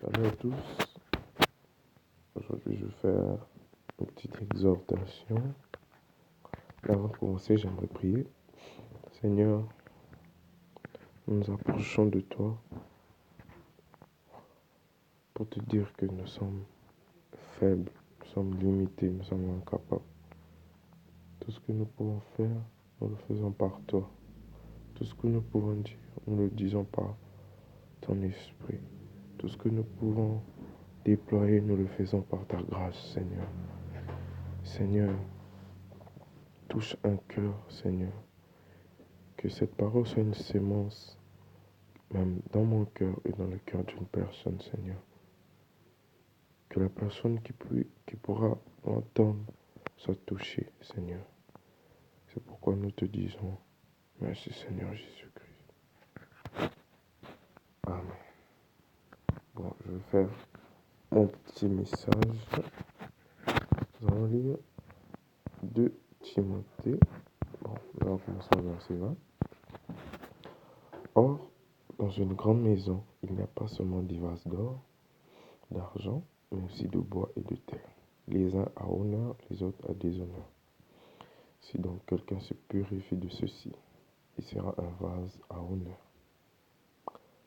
Salut à tous. Aujourd'hui, je vais faire une petite exhortation. Mais avant de commencer, j'aimerais prier. Seigneur, nous nous approchons de toi pour te dire que nous sommes faibles, nous sommes limités, nous sommes incapables. Tout ce que nous pouvons faire, nous le faisons par toi. Tout ce que nous pouvons dire, nous le disons par ton esprit. Tout ce que nous pouvons déployer, nous le faisons par ta grâce, Seigneur. Seigneur, touche un cœur, Seigneur. Que cette parole soit une sémence, même dans mon cœur et dans le cœur d'une personne, Seigneur. Que la personne qui pourra entendre soit touchée, Seigneur. C'est pourquoi nous te disons merci, Seigneur Jésus-Christ. Amen. Bon, je vais faire mon petit message. Nous allons lire 2 Timothée. Bon, là on commence au verset 20. Or, dans une grande maison, il n'y a pas seulement des vases d'or, d'argent, mais aussi de bois et de terre. Les uns à honneur, les autres à déshonneur. Si donc quelqu'un se purifie de ceci, il sera un vase à honneur,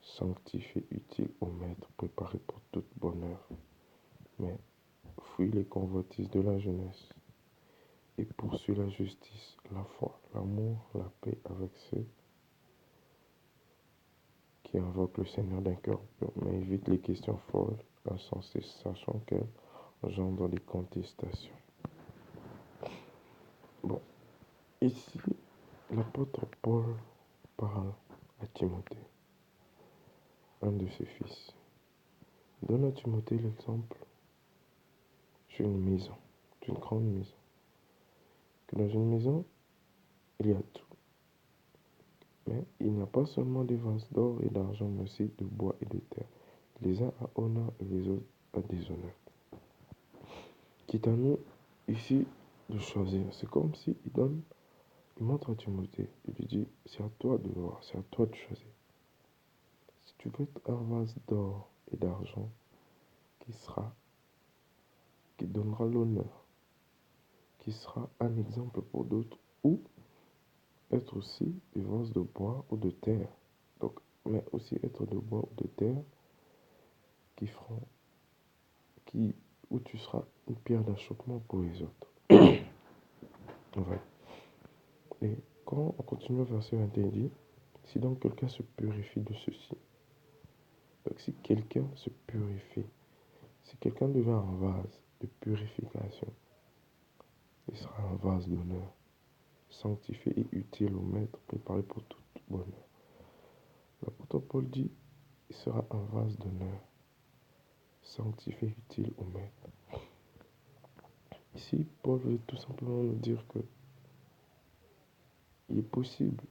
sanctifié, utile au maître, préparé pour toute bonne œuvre. Mais fuis les convoitises de la jeunesse et poursuis la justice, la foi, l'amour, la paix avec ceux qui invoquent le Seigneur d'un cœur pur. Mais évite les questions folles, insensées, sachant qu'elles engendrent des contestations. Bon, ici, l'apôtre Paul parle à Timothée, un de ses fils. Il donne à Timothée l'exemple d'une maison, d'une grande maison. Que dans une maison, il y a tout. Mais il n'y a pas seulement des vases d'or et d'argent, mais aussi de bois et de terre. Les uns à honneur et les autres à déshonneur. Quitte à nous, ici, de choisir. C'est comme s'il il montre à Timothée, il lui dit, c'est à toi de voir, c'est à toi de choisir. Si tu veux être un vase d'or et d'argent qui donnera l'honneur, qui sera un exemple pour d'autres, ou être aussi des vases de bois ou de terre. Donc, mais aussi être de bois ou de terre qui feront, où tu seras une pierre d'achoppement pour les autres. Ouais. Et quand on continue au verset 21, il dit, si donc quelqu'un se purifie de ceci, donc si quelqu'un se purifie, si quelqu'un devient un vase de purification, il sera un vase d'honneur, sanctifié et utile au maître, préparé pour toute bonne œuvre. L'apôtre Paul dit, il sera un vase d'honneur, sanctifié, utile au maître. Ici, Paul veut tout simplement nous dire que il est possible,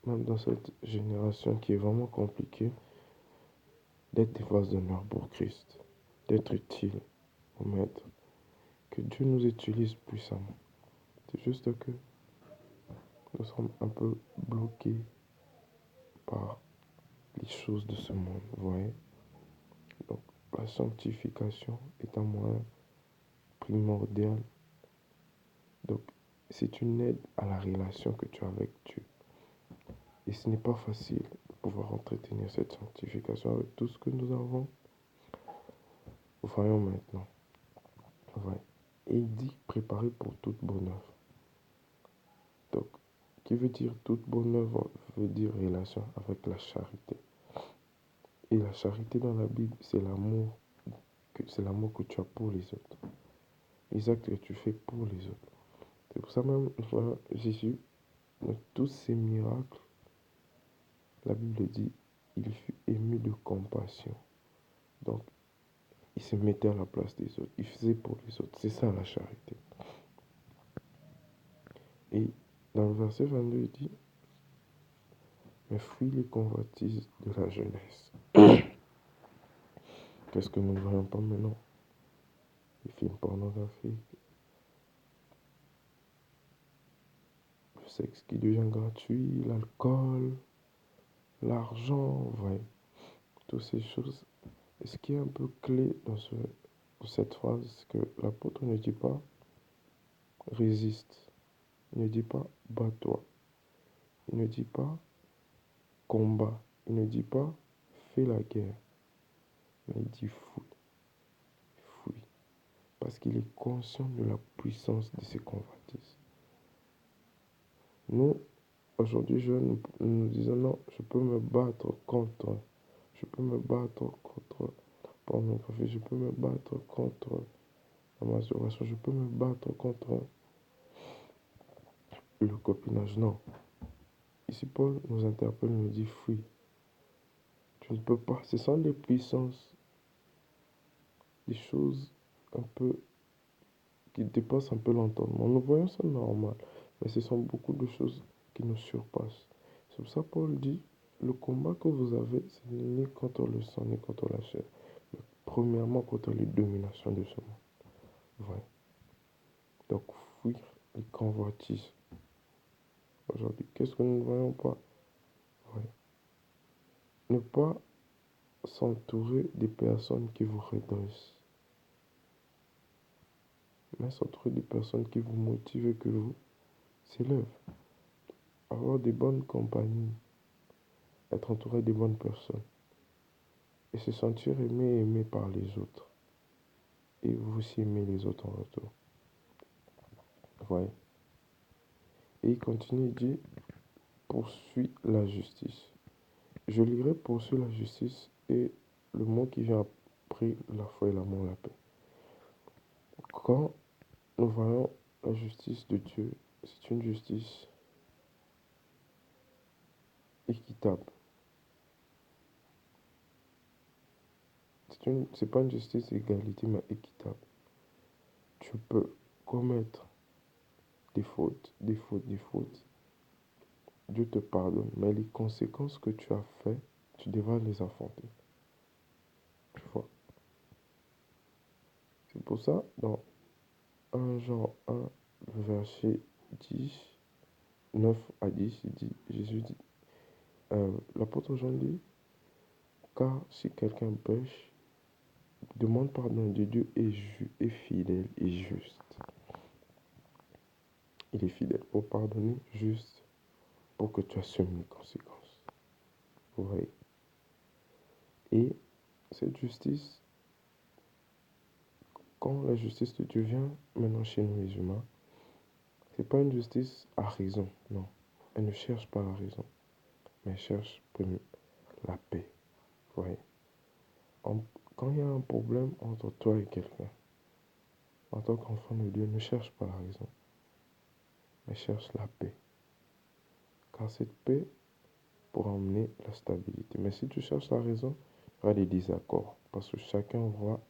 même dans cette génération qui est vraiment compliquée, d'être des vases d'honneur pour Christ, d'être utile au maître, que Dieu nous utilise puissamment. C'est juste que nous sommes un peu bloqués par les choses de ce monde, vous voyez. Donc, la sanctification est un moyen primordial. Donc, c'est une aide à la relation que tu as avec Dieu. Et ce n'est pas facile de pouvoir entretenir cette sanctification avec tout ce que nous avons. Voyons maintenant. Ouais. Et il dit préparer pour toute bonne œuvre. Donc, qui veut dire toute bonne œuvre veut dire relation avec la charité. Et la charité dans la Bible, c'est l'amour que tu as pour les autres. Les actes que tu fais pour les autres. C'est pour ça même, Jésus, dans tous ces miracles, la Bible dit, il fut ému de compassion. Donc, il se mettait à la place des autres. Il faisait pour les autres. C'est ça la charité. Et dans le verset 22, il dit, mais fuis les convoitises de la jeunesse. Qu'est-ce que nous ne voyons pas maintenant? Les films pornographiques, le sexe qui devient gratuit, l'alcool, l'argent, ouais. Toutes ces choses Et ce qui est un peu clé dans cette phrase, c'est que l'apôtre ne dit pas résiste, il ne dit pas bats-toi, il ne dit pas combat, il ne dit pas fais la guerre, mais il dit fuis, fuis, parce qu'il est conscient de la puissance de ces convoitises. Nous, aujourd'hui, jeunes, nous disons non, je peux me battre contre, je peux me battre contre la pornographie, je peux me battre contre la masturbation, je peux me battre contre le copinage. Non. Ici, Paul nous interpelle, nous dit fuis. Tu ne peux pas. Ce sont des puissances, des choses un peu qui dépassent un peu l'entendement. Nous voyons ça normal, mais ce sont beaucoup de choses qui nous surpassent. C'est pour ça que Paul dit, le combat que vous avez, ce n'est ni contre le sang, ni contre la chair, mais premièrement contre les dominations de ce monde. Ouais. Donc, fuir les convoitises. Aujourd'hui, qu'est-ce que nous ne voyons pas? Ouais. Ne pas s'entourer des personnes qui vous redressent, mais s'entourer des personnes qui vous motivent et que vous s'élèvent. Avoir des bonnes compagnies, être entouré des bonnes personnes et se sentir aimé et aimé par les autres. Et vous aussi aimer les autres en retour. Ouais. Et il continue, il dit, poursuis la justice. Je lirai poursuis la justice et le mot qui vient après la foi et l'amour, la paix. Quand nous voyons la justice de Dieu, c'est une justice équitable. C'est pas une justice égalité, mais équitable. Tu peux commettre des fautes, des fautes, des fautes. Dieu te pardonne, mais les conséquences que tu as fait, tu devras les affronter. Tu vois. C'est pour ça, dans 1 Jean 1, verset 10, 9 à 10, Jésus dit, l'apôtre Jean dit, car si quelqu'un pêche, demande pardon de Dieu est fidèle et juste. Il est fidèle pour pardonner, juste pour que tu assumes les conséquences. Vous voyez. Et cette justice, quand la justice de Dieu vient maintenant chez nous les humains, c'est pas une justice à raison, non. Elle ne cherche pas la raison, mais elle cherche la paix. Vous voyez. Quand il y a un problème entre toi et quelqu'un, en tant qu'enfant de Dieu, ne cherche pas la raison, mais cherche la paix. Car cette paix pourra emmener la stabilité. Mais si tu cherches la raison, il y aura des désaccords. Parce que chacun aura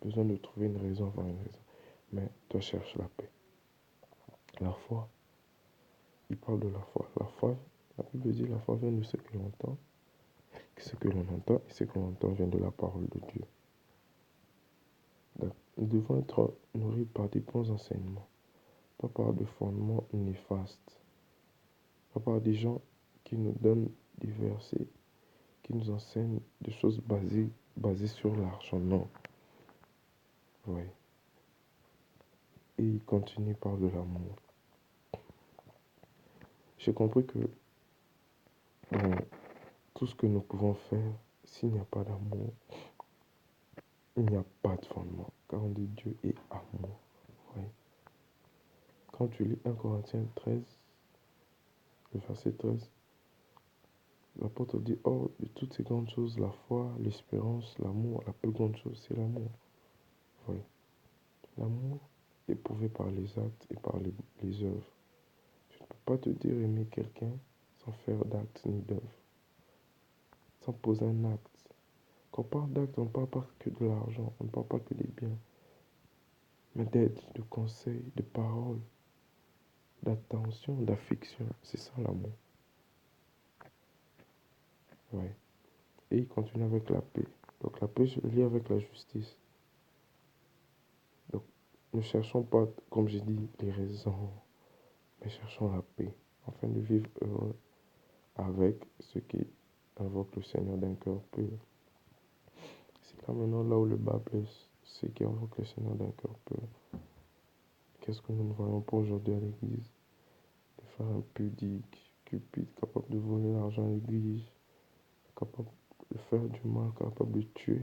besoin de trouver une raison avant une raison. Mais toi cherches la paix. La foi, il parle de la foi. La foi, la Bible dit la foi vient de ce que l'on entend. Ce que l'on entend et ce que l'on entend vient de la parole de Dieu. Donc, nous devons être nourris par des bons enseignements, pas par des fondements néfastes, pas par des gens qui nous donnent des versets, qui nous enseignent des choses basées sur l'argent. Non. Oui. Et il continue par de l'amour. J'ai compris que dans tout ce que nous pouvons faire, s'il n'y a pas d'amour, il n'y a pas de fondement. Car on dit Dieu est amour. Oui. Quand tu lis 1 Corinthiens 13, le verset 13, l'apôtre dit, oh, de toutes ces grandes choses, la foi, l'espérance, l'amour, la plus grande chose, c'est l'amour. Oui. L'amour est prouvé par les actes et par les œuvres. Tu ne peux pas te dire aimer quelqu'un sans faire d'actes ni d'œuvres, sans poser un acte. Quand on parle d'actes, on ne parle pas que de l'argent, on ne parle pas que des biens, mais d'aide, de conseils, de paroles, d'attention, d'affection. C'est ça l'amour. Ouais. Et il continue avec la paix. Donc la paix, je le lie avec la justice. Donc ne cherchons pas, comme j'ai dit, les raisons, mais cherchons la paix, afin de vivre heureux avec ceux qui invoquent le Seigneur d'un cœur pur. C'est Car maintenant, là où le bas blesse, c'est qui invoque le Seigneur d'un cœur pur. Qu'est-ce que nous ne voyons pas aujourd'hui à l'église? Des frères impudiques, cupides, capables de voler l'argent à l'église, capables de faire du mal, capables de tuer.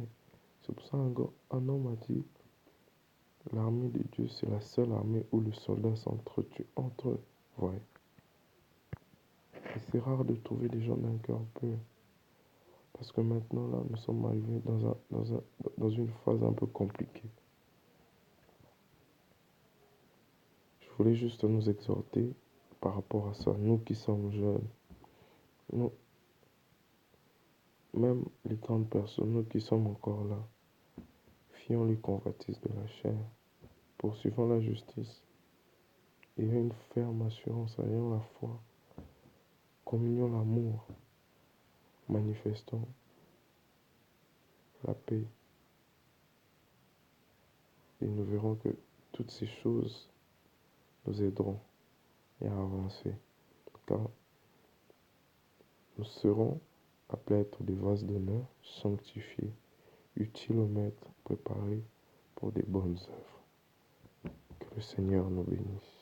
C'est pour ça un homme a dit, l'armée de Dieu, c'est la seule armée où les soldats s'entretuent entre eux. Ouais. Et c'est rare de trouver des gens d'un cœur pur. Parce que maintenant, là, nous sommes arrivés dans une phase un peu compliquée. Je voulais juste nous exhorter par rapport à ça, nous qui sommes jeunes, nous, même les grandes personnes, nous qui sommes encore là, fuyons les convoitises de la chair, poursuivons la justice, ayons une ferme assurance, ayons la foi, communions l'amour, manifestons la paix, et nous verrons que toutes ces choses nous aideront à avancer, car nous serons appelés à être des vases d'honneur, sanctifiés, utiles au Maître, préparés pour des bonnes œuvres. Que le Seigneur nous bénisse.